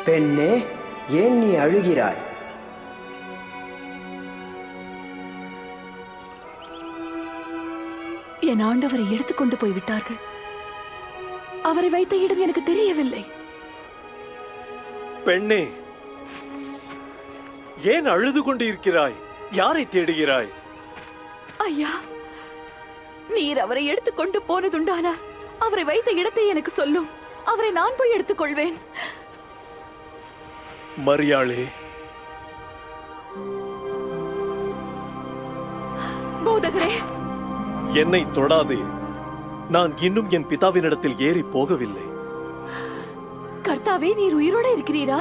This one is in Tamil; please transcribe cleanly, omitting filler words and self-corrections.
பெண்ணே, ஏன் நீ அழுகிறாய்? என் ஆண்டவரை எடுத்துக்கொண்டு போய் விட்டார்கள். அவரை வைத்த இடம் எனக்கு தெரியவில்லை. பெண்ணே, ஏன் அழுது கொண்டு இருக்கிறாய்? யாரை தேடுகிறாய்? ஐயா, நீர் அவரை எடுத்துக்கொண்டு போனதுண்டானா அவரை வைத்த இடத்தை எனக்கு சொல்லும். அவரை நான் போய் எடுத்துக்கொள்வேன். மரியாளே, போதகரே, என்னை தொடாதே. நான் இன்னும் என் பிதாவினிடத்தில் ஏறி போகவில்லை. கர்த்தாவே, நீர் உயிரோடு இருக்கிறீரா?